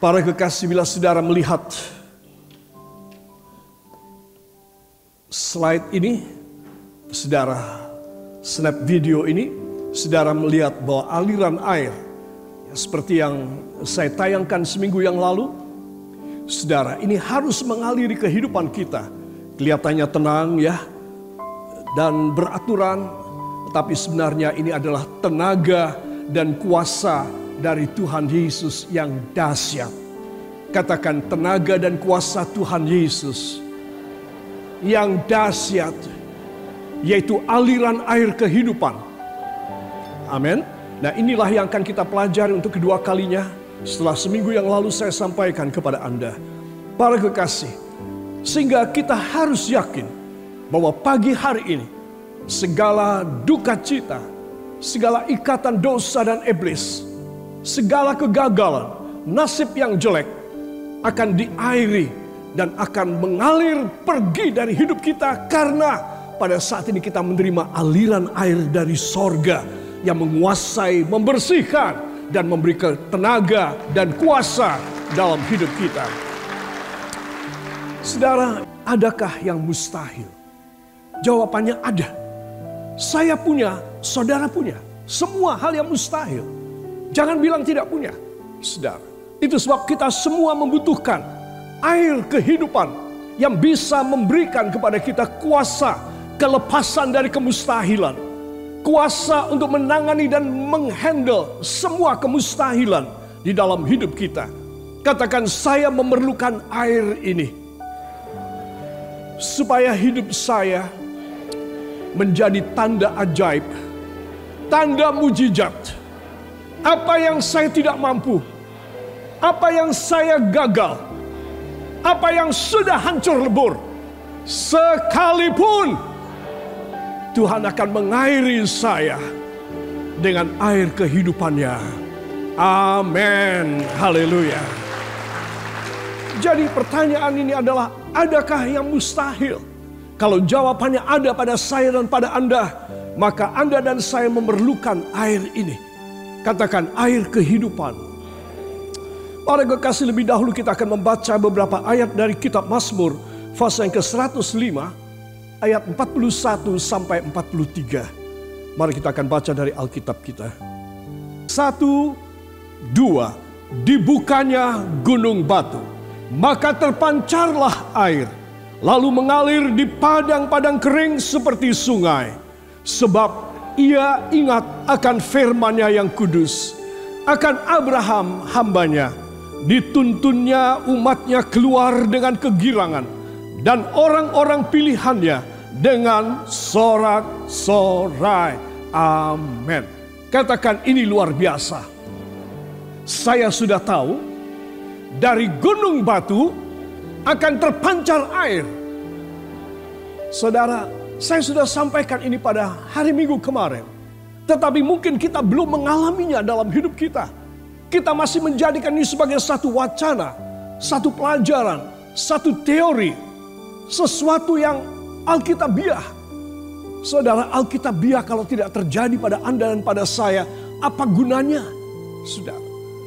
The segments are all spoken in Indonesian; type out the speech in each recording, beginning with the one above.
Para kekasih, bila saudara melihat slide ini, saudara snap video ini, saudara melihat bahwa aliran air seperti yang saya tayangkan seminggu yang lalu, saudara, ini harus mengaliri kehidupan kita. Kelihatannya tenang ya, dan beraturan, tetapi sebenarnya ini adalah tenaga dan kuasa dari Tuhan Yesus yang dahsyat. Katakan, tenaga dan kuasa Tuhan Yesus yang dahsyat, yaitu aliran air kehidupan. Amin. Nah, inilah yang akan kita pelajari untuk kedua kalinya setelah seminggu yang lalu saya sampaikan kepada Anda. Para kekasih, sehingga kita harus yakin bahwa pagi hari ini segala duka cita, segala ikatan dosa dan iblis, segala kegagalan, nasib yang jelek akan diairi dan akan mengalir pergi dari hidup kita, karena pada saat ini kita menerima aliran air dari sorga yang menguasai, membersihkan, dan memberikan tenaga dan kuasa dalam hidup kita. Saudara, adakah yang mustahil? Jawabannya ada. Saya punya, saudara punya. Semua hal yang mustahil. Jangan bilang tidak punya, saudara. Itu sebab kita semua membutuhkan air kehidupan yang bisa memberikan kepada kita kuasa kelepasan dari kemustahilan. Kuasa untuk menangani dan menghandle semua kemustahilan di dalam hidup kita. Katakan, saya memerlukan air ini supaya hidup saya menjadi tanda ajaib, tanda mujizat. Apa yang saya tidak mampu, apa yang saya gagal, apa yang sudah hancur lebur, sekalipun Tuhan akan mengairi saya dengan air kehidupannya. Amin. Haleluya. Jadi pertanyaan ini adalah, adakah yang mustahil? Kalau jawabannya ada pada saya dan pada Anda, maka Anda dan saya memerlukan air ini. Katakan, air kehidupan. Para kekasih, lebih dahulu kita akan membaca beberapa ayat dari kitab Mazmur, pasal yang ke-105, ayat 41 sampai 43. Mari kita akan baca dari Alkitab kita. 1, 2. Dibukanya gunung batu, maka terpancarlah air, lalu mengalir di padang-padang kering seperti sungai. Sebab ia ingat akan firman-Nya yang kudus, akan Abraham hambanya. Dituntunnya umat-Nya keluar dengan kegirangan, dan orang-orang pilihannya dengan sorak-sorai. Amin. Katakan, ini luar biasa. Saya sudah tahu dari gunung batu akan terpancar air. Saudara, saya sudah sampaikan ini pada hari Minggu kemarin. Tetapi mungkin kita belum mengalaminya dalam hidup kita. Kita masih menjadikan ini sebagai satu wacana, satu pelajaran, satu teori, sesuatu yang alkitabiah. Saudara, alkitabiah kalau tidak terjadi pada Anda dan pada saya, apa gunanya? Saudara,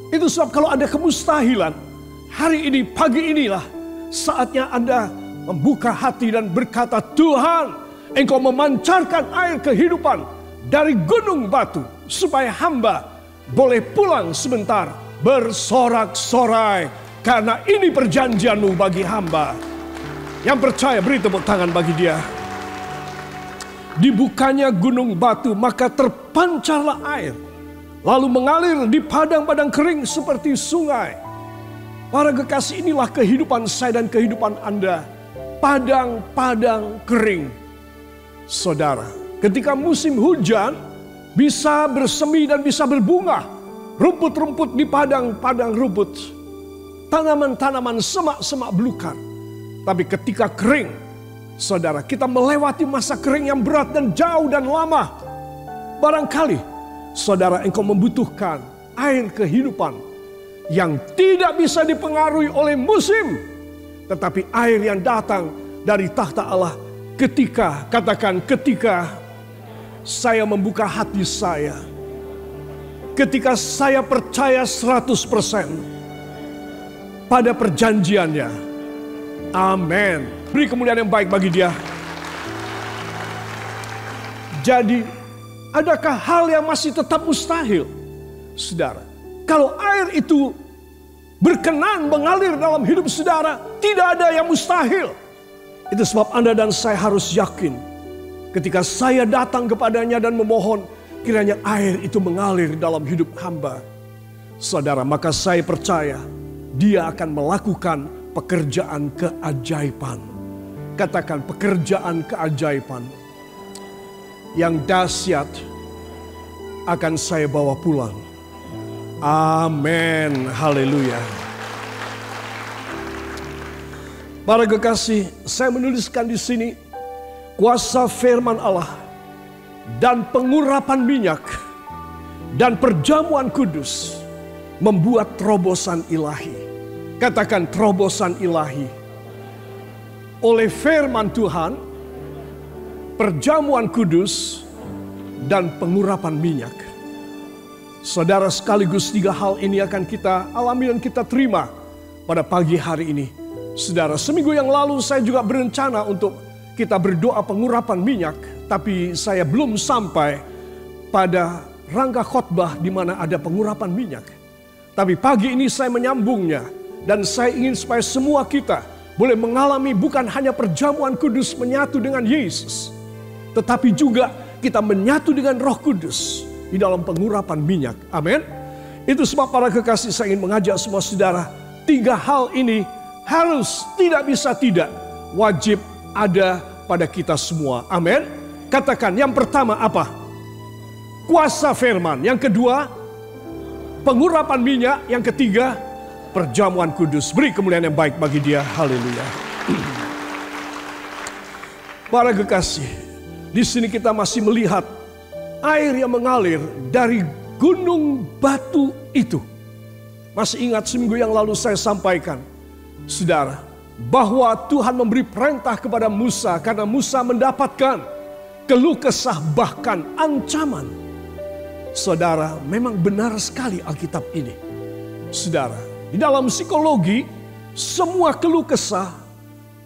itu sebab kalau ada kemustahilan, hari ini, pagi inilah saatnya Anda membuka hati dan berkata, Tuhan, Engkau memancarkan air kehidupan dari gunung batu, supaya hamba boleh pulang sebentar bersorak-sorai, karena ini perjanjian-Mu bagi hamba. Yang percaya beri tepuk tangan bagi dia. Dibukanya gunung batu, maka terpancarlah air, lalu mengalir di padang-padang kering seperti sungai. Para kekasih, inilah kehidupan saya dan kehidupan Anda. Padang-padang kering. Saudara, ketika musim hujan bisa bersemi dan bisa berbunga. Rumput-rumput di padang-padang rumput. Tanaman-tanaman, semak-semak belukar. Tapi ketika kering, saudara, kita melewati masa kering yang berat dan jauh dan lama. Barangkali, saudara, engkau membutuhkan air kehidupan yang tidak bisa dipengaruhi oleh musim, tetapi air yang datang dari tahta Allah ketika, katakan, ketika saya membuka hati saya, ketika saya percaya 100% pada perjanjiannya. Amin. Beri kemuliaan yang baik bagi Dia. Jadi, adakah hal yang masih tetap mustahil? Saudara, kalau air itu berkenan mengalir dalam hidup saudara, tidak ada yang mustahil. Itu sebab Anda dan saya harus yakin, ketika saya datang kepadanya dan memohon, kiranya air itu mengalir dalam hidup hamba. Saudara, maka saya percaya Dia akan melakukan pekerjaan keajaiban. Katakan pekerjaan keajaiban. Yang dahsyat akan saya bawa pulang. Amin. Haleluya. Para kekasih, saya menuliskan di sini kuasa firman Allah dan pengurapan minyak dan perjamuan kudus membuat terobosan ilahi. Katakan terobosan ilahi. Oleh firman Tuhan, perjamuan kudus, dan pengurapan minyak. Saudara, sekaligus 3 hal ini akan kita alami dan kita terima pada pagi hari ini. Saudara, seminggu yang lalu saya juga berencana untuk kita berdoa pengurapan minyak, tapi saya belum sampai pada rangka khotbah di mana ada pengurapan minyak. Tapi pagi ini saya menyambungnya dan saya ingin supaya semua kita boleh mengalami bukan hanya perjamuan kudus menyatu dengan Yesus, tetapi juga kita menyatu dengan Roh Kudus di dalam pengurapan minyak. Amin. Itu sebab para kekasih, saya ingin mengajak semua saudara, 3 hal ini harus, tidak bisa tidak, wajib ada pada kita semua. Amin. Katakan, yang pertama apa? Kuasa firman. Yang kedua, pengurapan minyak. Yang ketiga, perjamuan kudus. Beri kemuliaan yang baik bagi Dia. Haleluya. Para kekasih, di sini kita masih melihat air yang mengalir dari gunung batu itu. Masih ingat seminggu yang lalu saya sampaikan, saudara, bahwa Tuhan memberi perintah kepada Musa karena Musa mendapatkan keluh kesah bahkan ancaman. Saudara, memang benar sekali Alkitab ini. Saudara, di dalam psikologi, semua keluh kesah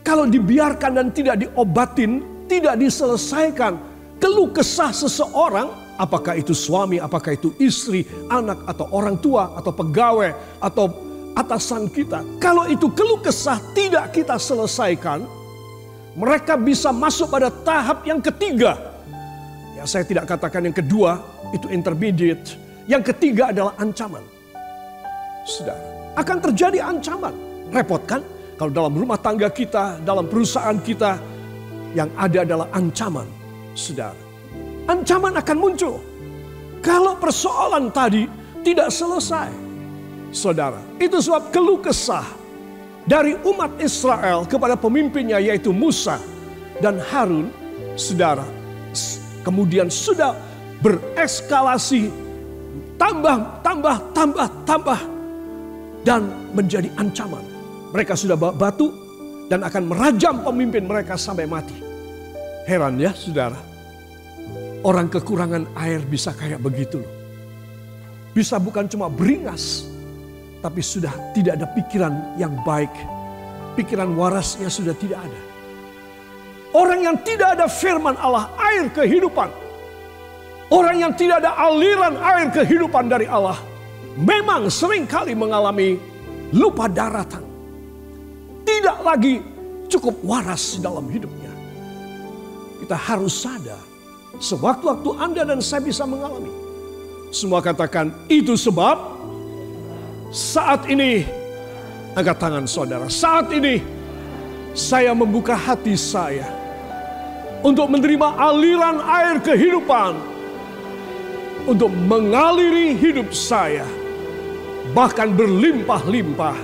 kalau dibiarkan dan tidak diobatin, tidak diselesaikan, keluh kesah seseorang, apakah itu suami, apakah itu istri, anak, atau orang tua, atau pegawai, atau atasan kita. Kalau itu keluh kesah tidak kita selesaikan, mereka bisa masuk pada tahap yang ketiga. Ya, saya tidak katakan yang kedua, itu intermediate. Yang ketiga adalah ancaman. Saudara, akan terjadi ancaman. Repot kan? Kalau dalam rumah tangga kita, dalam perusahaan kita, yang ada adalah ancaman. Saudara, ancaman akan muncul kalau persoalan tadi tidak selesai. Saudara, itu sebab keluh kesah dari umat Israel kepada pemimpinnya yaitu Musa dan Harun, saudara, kemudian sudah bereskalasi tambah dan menjadi ancaman. Mereka sudah bawa batu dan akan merajam pemimpin mereka sampai mati. Heran ya saudara, orang kekurangan air bisa kayak begitu loh. Bisa bukan cuma beringas, tapi sudah tidak ada pikiran yang baik. Pikiran warasnya sudah tidak ada. Orang yang tidak ada firman Allah, air kehidupan. Orang yang tidak ada aliran air kehidupan dari Allah, memang seringkali mengalami lupa daratan. Tidak lagi cukup waras dalam hidupnya. Kita harus sadar, sewaktu-waktu Anda dan saya bisa mengalami. Semua katakan, itu sebab saat ini, angkat tangan saudara, saat ini saya membuka hati saya untuk menerima aliran air kehidupan, untuk mengaliri hidup saya, bahkan berlimpah-limpah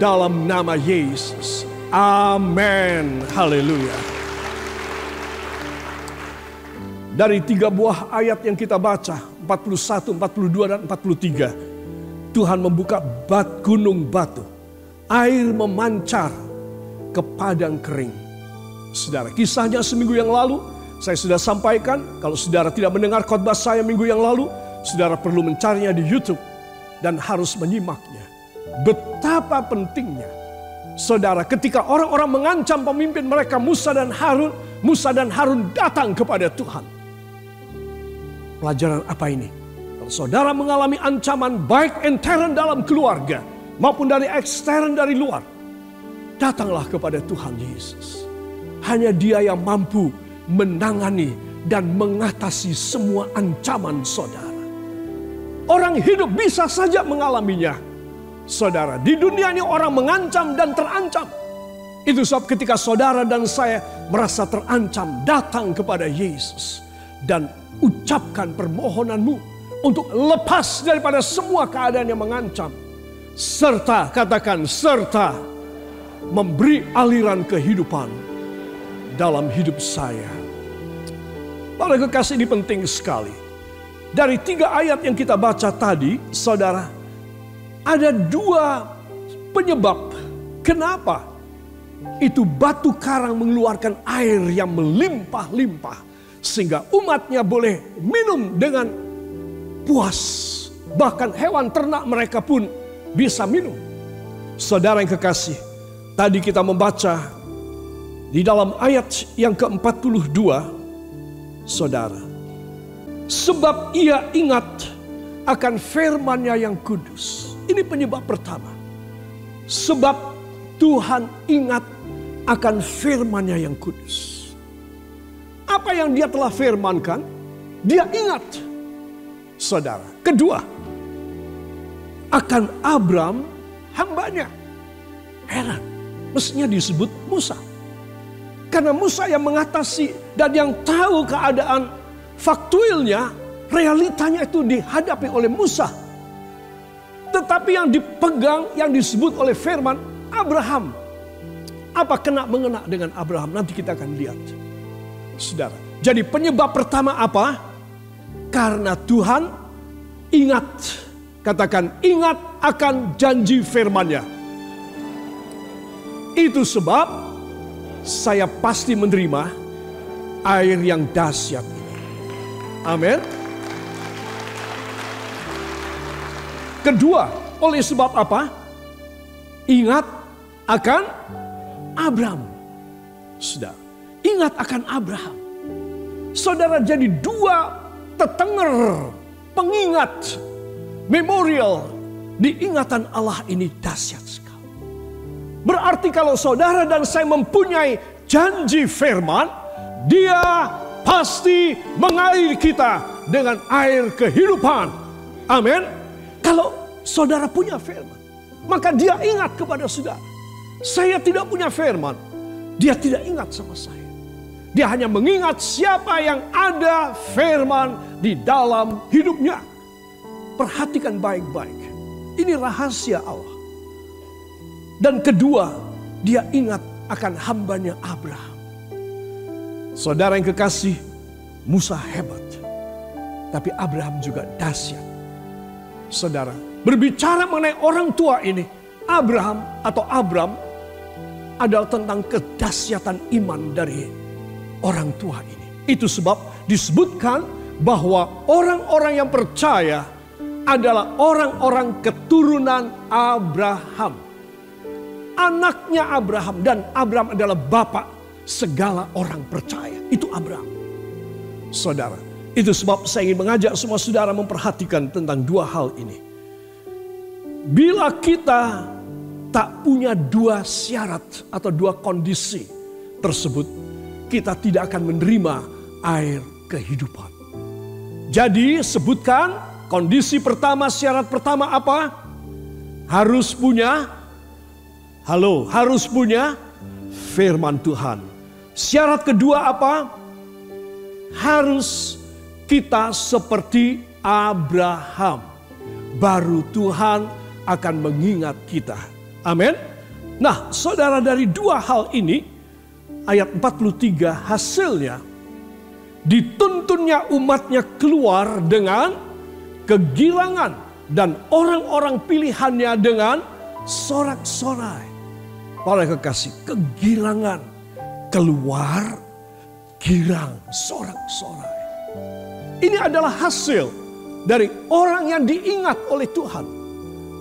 dalam nama Yesus. Amin. Haleluya. Dari 3 buah ayat yang kita baca, 41, 42, dan 43. Tuhan membuka gunung batu. Air memancar ke padang kering. Saudara, kisahnya seminggu yang lalu saya sudah sampaikan. Kalau saudara tidak mendengar khotbah saya minggu yang lalu, saudara perlu mencarinya di YouTube dan harus menyimaknya. betapa pentingnya, saudara, ketika orang-orang mengancam pemimpin mereka Musa dan Harun datang kepada Tuhan. Pelajaran apa ini? Kalau saudara mengalami ancaman baik intern dalam keluarga maupun dari ekstern dari luar, datanglah kepada Tuhan Yesus. Hanya Dia yang mampu menangani dan mengatasi semua ancaman saudara. Orang hidup bisa saja mengalaminya. Saudara, di dunia ini orang mengancam dan terancam. Itu sebab ketika saudara dan saya merasa terancam, datang kepada Yesus dan ucapkan permohonanmu untuk lepas daripada semua keadaan yang mengancam. Serta, katakan, serta memberi aliran kehidupan dalam hidup saya. Para kekasih, ini penting sekali. Dari 3 ayat yang kita baca tadi, saudara, ada 2 penyebab kenapa itu batu karang mengeluarkan air yang melimpah-limpah sehingga umatnya boleh minum dengan puas. Bahkan hewan ternak mereka pun bisa minum. Saudara yang kekasih, tadi kita membaca di dalam ayat yang ke-42, saudara, sebab ia ingat akan firman-Nya yang kudus. Ini penyebab pertama. Sebab Tuhan ingat akan firman-Nya yang kudus. Apa yang Dia telah firmankan, Dia ingat. Saudara, kedua, akan Abram hambanya. Heran, mestinya disebut Musa. Karena Musa yang mengatasi dan yang tahu keadaan faktuilnya, realitanya itu dihadapi oleh Musa. Tetapi yang dipegang, yang disebut oleh firman, Abraham. Apa mengena dengan Abraham? Nanti kita akan lihat. Saudara, jadi penyebab pertama apa? Karena Tuhan ingat. Katakan, ingat akan janji firman-Nya. Itu sebab saya pasti menerima air yang dahsyat ini. Amin. Kedua, oleh sebab apa? Ingat akan Abraham. Saudara, ingat akan Abraham. Saudara, jadi 2 tetenger pengingat, memorial di ingatan Allah ini dahsyat sekali. Berarti kalau saudara dan saya mempunyai janji firman, Dia pasti mengairi kita dengan air kehidupan. Amin. Kalau saudara punya firman, maka Dia ingat kepada saudara. Saya tidak punya firman, Dia tidak ingat sama saya. Dia hanya mengingat siapa yang ada firman di dalam hidupnya. Perhatikan baik-baik. Ini rahasia Allah. Dan kedua, Dia ingat akan hambanya Abraham. Saudara yang kekasih, Musa hebat. Tapi Abraham juga dahsyat. Saudara, berbicara mengenai orang tua ini, Abraham atau Abram adalah tentang kedahsyatan iman dari orang tua ini. Itu sebab disebutkan bahwa orang-orang yang percaya adalah orang-orang keturunan Abraham. Anaknya Abraham, dan Abraham adalah bapak segala orang percaya. Itu Abraham. Saudara, itu sebab saya ingin mengajak semua saudara memperhatikan tentang 2 hal ini. Bila kita tak punya 2 syarat atau 2 kondisi tersebut, kita tidak akan menerima air kehidupan. Jadi sebutkan kondisi pertama, syarat pertama apa? Harus punya, harus punya firman Tuhan. Syarat kedua apa? Harus kita seperti Abraham. Baru Tuhan akan mengingat kita. Amin. Nah, saudara, dari 2 hal ini, ayat 43 hasilnya dituntunnya umatnya keluar dengan kegirangan dan orang-orang pilihannya dengan sorak-sorai. Para kekasih, kegirangan, keluar, girang, sorak-sorai. Ini adalah hasil dari orang yang diingat oleh Tuhan.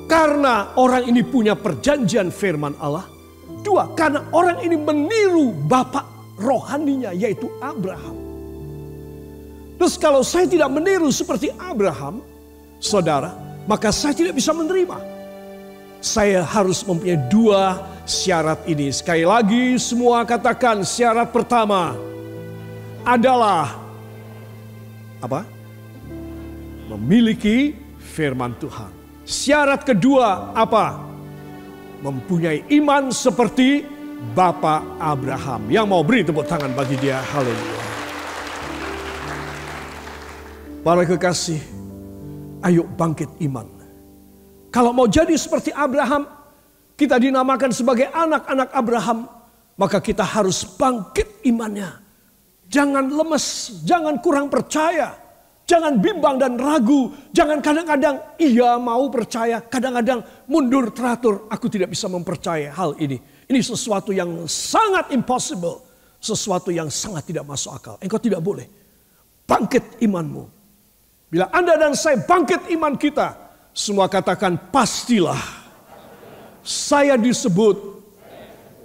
karena orang ini punya perjanjian firman Allah. 2, karena orang ini meniru bapak rohaninya yaitu Abraham. Terus kalau saya tidak meniru seperti Abraham, saudara, maka saya tidak bisa menerima. Saya harus mempunyai 2 syarat ini. Sekali lagi semua katakan, syarat pertama adalah apa? Memiliki firman Tuhan. Syarat kedua apa? Mempunyai iman seperti Bapak Abraham. Yang mau beri tepuk tangan bagi dia. Haleluya. Para kekasih, ayo bangkit iman. Kalau mau jadi seperti Abraham, kita dinamakan sebagai anak-anak Abraham, maka kita harus bangkit imannya. Jangan lemes, jangan kurang percaya, jangan bimbang dan ragu, jangan kadang-kadang iya mau percaya, kadang-kadang mundur teratur, aku tidak bisa mempercayai hal ini. Ini sesuatu yang sangat impossible, sesuatu yang sangat tidak masuk akal. Engkau tidak boleh. Bangkit imanmu. Bila Anda dan saya bangkit iman kita, semua katakan pastilah saya disebut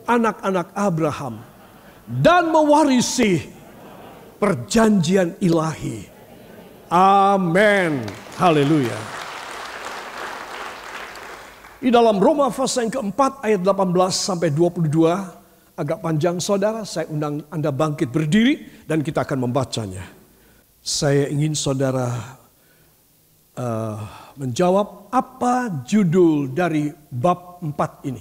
anak-anak Abraham dan mewarisi perjanjian ilahi. Amin. Haleluya. Di dalam Roma pasal yang keempat ayat 18 sampai 22, agak panjang saudara, saya undang Anda bangkit berdiri dan kita akan membacanya. Saya ingin saudara menjawab apa judul dari bab 4 ini.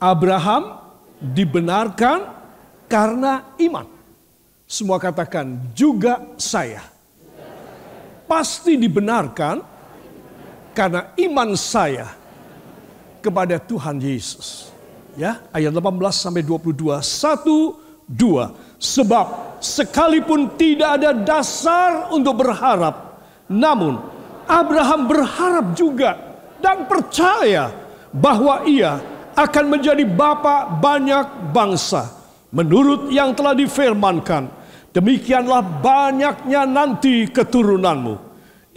Abraham dibenarkan karena iman. Semua katakan juga saya. Pasti dibenarkan karena iman saya kepada Tuhan Yesus. Ya, ayat 18 sampai 22. 1, 2. Sebab sekalipun tidak ada dasar untuk berharap, namun Abraham berharap juga dan percaya bahwa ia akan menjadi bapa banyak bangsa. Menurut yang telah difirmankan, demikianlah banyaknya nanti keturunanmu.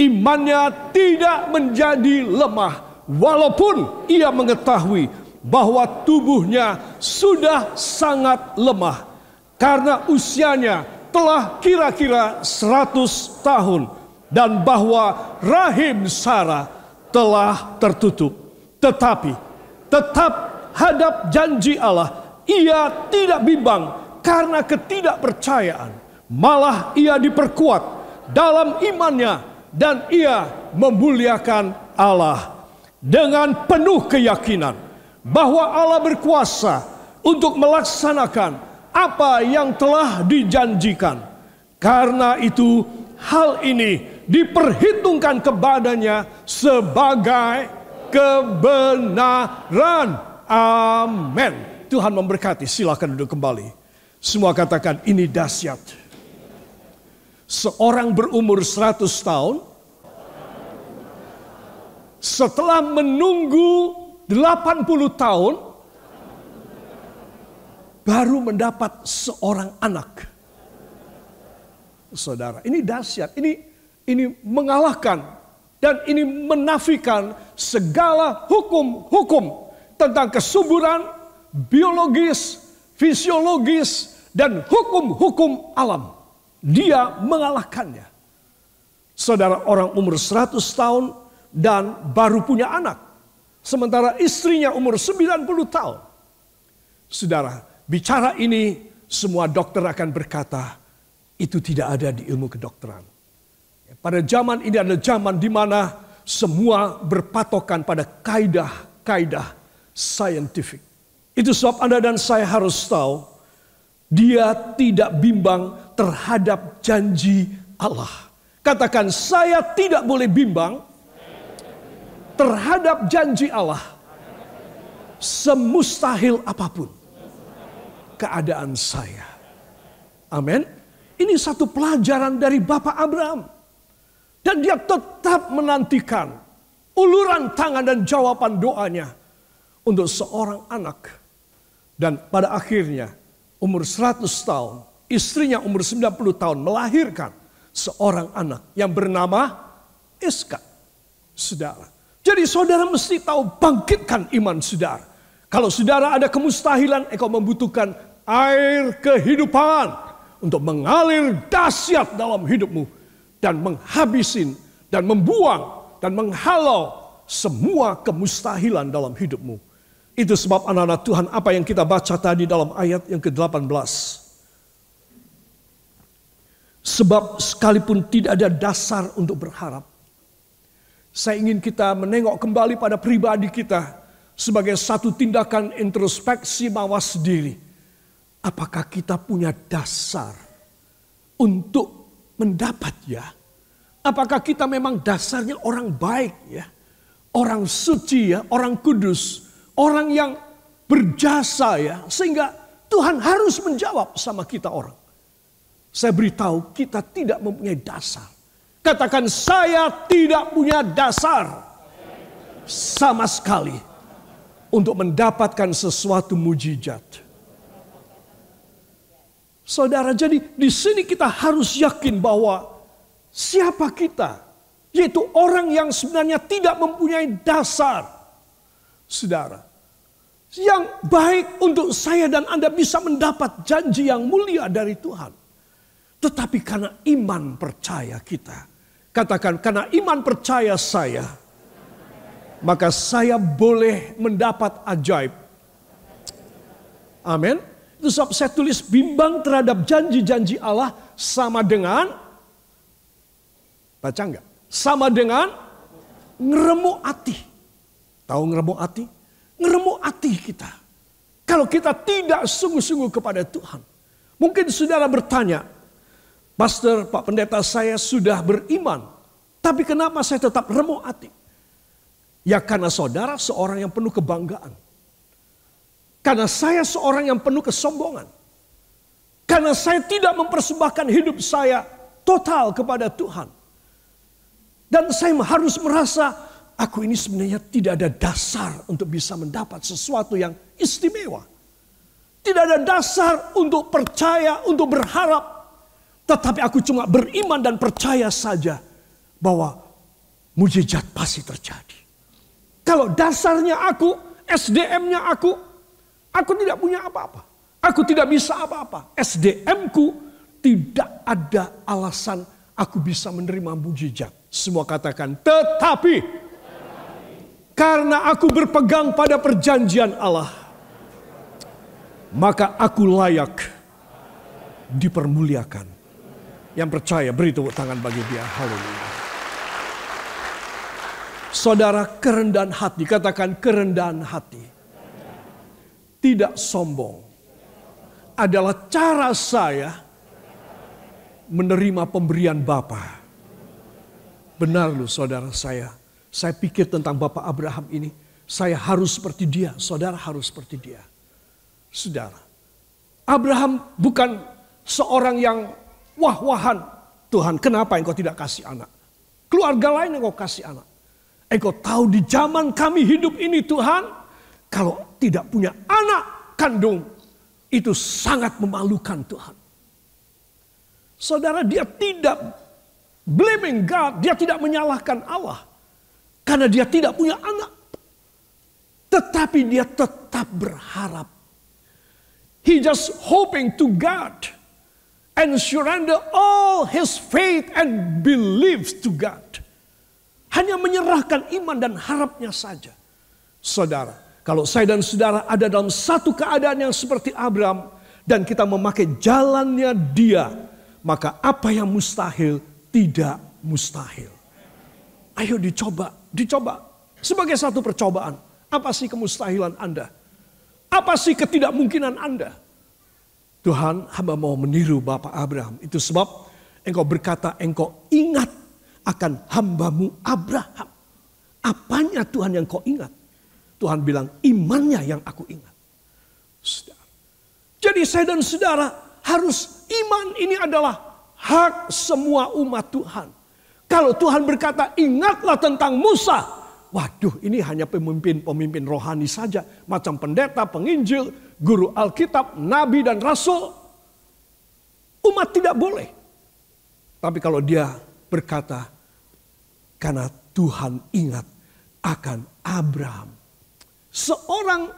Imannya tidak menjadi lemah, walaupun ia mengetahui bahwa tubuhnya sudah sangat lemah. Karena usianya telah kira-kira 100 tahun. Dan bahwa rahim Sarah telah tertutup. Tetapi tetap hadap janji Allah, ia tidak bimbang karena ketidakpercayaan. Malah ia diperkuat dalam imannya dan ia memuliakan Allah dengan penuh keyakinan bahwa Allah berkuasa untuk melaksanakan apa yang telah dijanjikan. Karena itu hal ini diperhitungkan kepadanya sebagai kebenaran. Amin. Tuhan memberkati. Silakan duduk kembali. Semua katakan ini dahsyat. Seorang berumur 100 tahun setelah menunggu 80 tahun baru mendapat seorang anak. Saudara, ini dahsyat. Ini mengalahkan dan ini menafikan segala hukum-hukum tentang kesuburan, biologis, fisiologis, dan hukum-hukum alam. Dia mengalahkannya. Saudara, orang umur 100 tahun dan baru punya anak. Sementara istrinya umur 90 tahun. Saudara, bicara ini semua dokter akan berkata itu tidak ada di ilmu kedokteran. Pada zaman ini adalah zaman di mana semua berpatokan pada kaidah-kaidah saintifik. Itu sebab Anda dan saya harus tahu dia tidak bimbang terhadap janji Allah. Katakan saya tidak boleh bimbang terhadap janji Allah. Semustahil apapun keadaan saya. Amin. Ini satu pelajaran dari Bapak Abraham. Dan dia tetap menantikan uluran tangan dan jawaban doanya untuk seorang anak. Dan pada akhirnya umur 100 tahun, istrinya umur 90 tahun melahirkan seorang anak yang bernama Iska. saudara. Jadi saudara mesti tahu bangkitkan iman saudara. Kalau saudara ada kemustahilan, engkau membutuhkan air kehidupan untuk mengalir dahsyat dalam hidupmu dan menghabisin dan membuang dan menghalau semua kemustahilan dalam hidupmu. Itu sebab anak-anak Tuhan, apa yang kita baca tadi dalam ayat yang ke-18. Sebab sekalipun tidak ada dasar untuk berharap. Saya ingin kita menengok kembali pada pribadi kita sebagai satu tindakan introspeksi mawas diri. Apakah kita punya dasar untuk mendapat ya? Apakah kita memang dasarnya orang baik ya? Orang suci ya, orang kudus, orang yang berjasa ya. Sehingga Tuhan harus menjawab sama kita orang. Saya beritahu kita tidak mempunyai dasar. Katakan, saya tidak punya dasar sama sekali untuk mendapatkan sesuatu mujizat. Saudara, jadi di sini kita harus yakin bahwa siapa kita, yaitu orang yang sebenarnya tidak mempunyai dasar. Saudara, yang baik untuk saya dan Anda bisa mendapat janji yang mulia dari Tuhan. Tetapi karena iman percaya kita, katakan, karena iman percaya saya, maka saya boleh mendapat ajaib. Amin. Itu sebab saya tulis bimbang terhadap janji-janji Allah sama dengan, baca enggak? Sama dengan ngeremuk hati. Tahu ngeremuk hati? Ngeremuk hati kita. Kalau kita tidak sungguh-sungguh kepada Tuhan. Mungkin saudara bertanya, Pastor, Pak Pendeta, saya sudah beriman, tapi kenapa saya tetap remuk hati? Ya karena saudara seorang yang penuh kebanggaan. Karena saya seorang yang penuh kesombongan. Karena saya tidak mempersembahkan hidup saya total kepada Tuhan. Dan saya harus merasa, aku ini sebenarnya tidak ada dasar untuk bisa mendapat sesuatu yang istimewa. Tidak ada dasar untuk percaya, untuk berharap. Tetapi aku cuma beriman dan percaya saja bahwa mujizat pasti terjadi. Kalau dasarnya aku, SDM-nya aku tidak punya apa-apa. Aku tidak bisa apa-apa. SDM-ku tidak ada alasan aku bisa menerima mujizat. Semua katakan, tetapi karena aku berpegang pada perjanjian Allah, maka aku layak dipermuliakan. Yang percaya beri tepuk tangan bagi dia. Haleluya. Saudara, kerendahan hati, katakan kerendahan hati, tidak sombong, adalah cara saya menerima pemberian Bapa. Benar loh saudara, saya pikir tentang Bapak Abraham ini, saya harus seperti dia, saudara harus seperti dia. Saudara, Abraham bukan seorang yang wah-wahan, Tuhan kenapa engkau tidak kasih anak? Keluarga lain engkau kasih anak. Engkau tahu di zaman kami hidup ini Tuhan, kalau tidak punya anak kandung, itu sangat memalukan Tuhan. Saudara, dia tidak blaming God, dia tidak menyalahkan Allah. Karena dia tidak punya anak. Tetapi dia tetap berharap. He just hoping to God. And surrender all his faith and beliefs to God. Hanya menyerahkan iman dan harapnya saja. Saudara, kalau saya dan saudara ada dalam satu keadaan yang seperti Abraham, dan kita memakai jalannya dia, maka apa yang mustahil tidak mustahil. Ayo dicoba. Sebagai satu percobaan. Apa sih kemustahilan Anda? Apa sih ketidakmungkinan Anda? Tuhan, hamba mau meniru Bapak Abraham. Itu sebab engkau berkata, engkau ingat akan hambamu Abraham. Apanya Tuhan yang kau ingat? Tuhan bilang, imannya yang aku ingat. Saudara. Jadi saya dan saudara harus iman ini adalah hak semua umat Tuhan. Kalau Tuhan berkata, ingatlah tentang Musa. Waduh, ini hanya pemimpin rohani saja. Macam pendeta, penginjil, guru Alkitab, nabi dan rasul. Umat tidak boleh. Tapi kalau dia berkata, karena Tuhan ingat akan Abraham. Seorang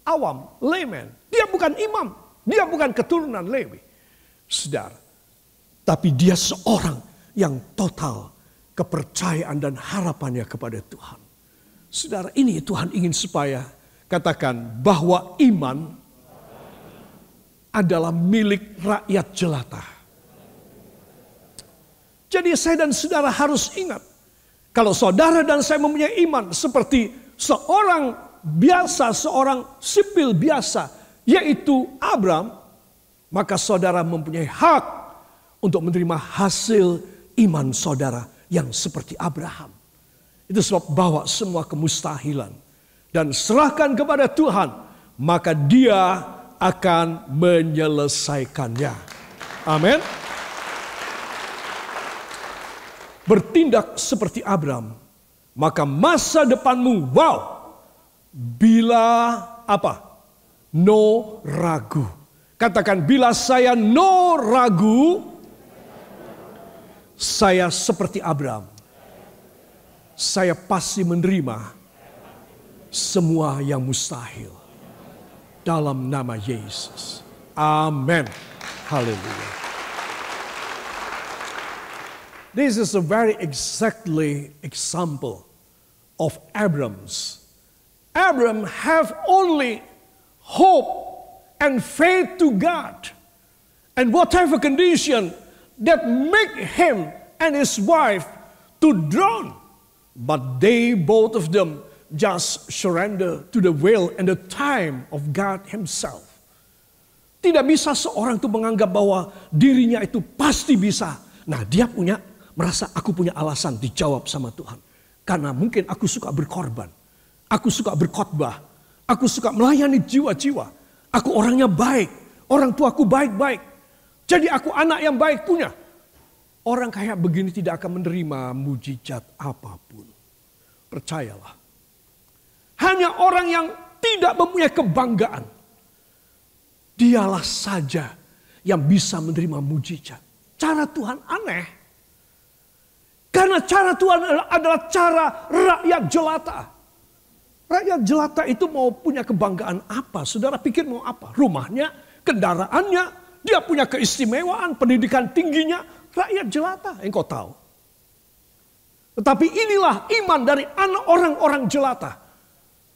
awam, layman. Dia bukan imam, dia bukan keturunan Lewi. Saudara, tapi dia seorang yang total kepercayaan dan harapannya kepada Tuhan. Saudara, ini Tuhan ingin supaya katakan bahwa iman adalah milik rakyat jelata. Jadi saya dan saudara harus ingat, kalau saudara dan saya mempunyai iman seperti seorang biasa, seorang sipil biasa, yaitu Abraham, maka saudara mempunyai hak untuk menerima hasil iman saudara yang seperti Abraham. Itu sebab bawa semua kemustahilan dan serahkan kepada Tuhan, maka Dia akan menyelesaikannya. Amin. Bertindak seperti Abraham, maka masa depanmu, bila apa? No ragu. Katakan, bila saya no ragu, saya seperti Abraham. Saya pasti menerima semua yang mustahil dalam nama Yesus. Amin. Haleluya. This is a very exactly example of Abraham's. Abraham have only hope and faith to God. And whatever condition that make him and his wife to drown. But they both of them just surrender to the will and the time of God himself. Tidak bisa seorang itu menganggap bahwa dirinya itu pasti bisa. Nah, dia merasa aku punya alasan dijawab sama Tuhan. Karena mungkin aku suka berkorban. Aku suka berkhotbah. Aku suka melayani jiwa-jiwa. Aku orangnya baik. Orang tuaku baik-baik. Jadi aku anak yang baik punya. Orang kayak begini tidak akan menerima mujizat apapun. Percayalah. Hanya orang yang tidak mempunyai kebanggaan. Dialah saja yang bisa menerima mujizat. Cara Tuhan aneh. Karena cara Tuhan adalah cara rakyat jelata. Rakyat jelata itu mau punya kebanggaan apa? Saudara pikir mau apa? Rumahnya, kendaraannya, dia punya keistimewaan, pendidikan tingginya. Rakyat jelata, engkau tahu. Tetapi inilah iman dari anak orang-orang jelata.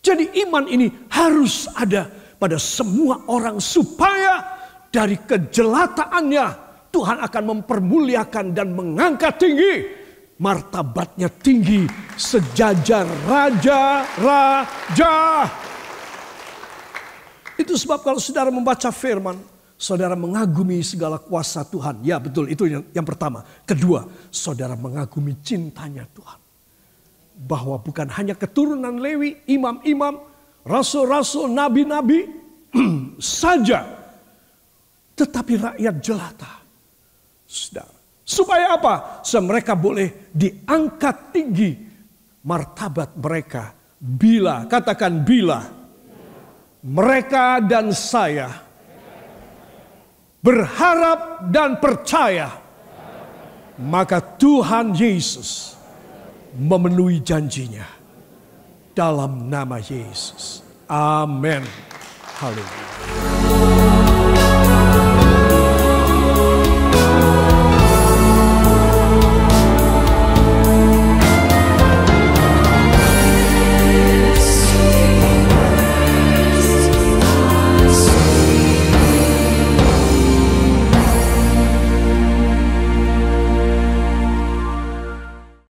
Jadi iman ini harus ada pada semua orang supaya dari kejelataannya Tuhan akan mempermuliakan dan mengangkat tinggi. Martabatnya tinggi sejajar raja-raja. Itu sebab kalau saudara membaca firman, saudara mengagumi segala kuasa Tuhan. Ya betul, itu yang pertama. Kedua, saudara mengagumi cintanya Tuhan. Bahwa bukan hanya keturunan Lewi, imam-imam, rasul-rasul, nabi-nabi saja. Tetapi rakyat jelata. Saudara. Supaya apa? Supaya mereka boleh diangkat tinggi martabat mereka. Bila, katakan bila. Mereka dan saya berharap dan percaya. Maka Tuhan Yesus memenuhi janjinya. Dalam nama Yesus. Amin. Haleluya.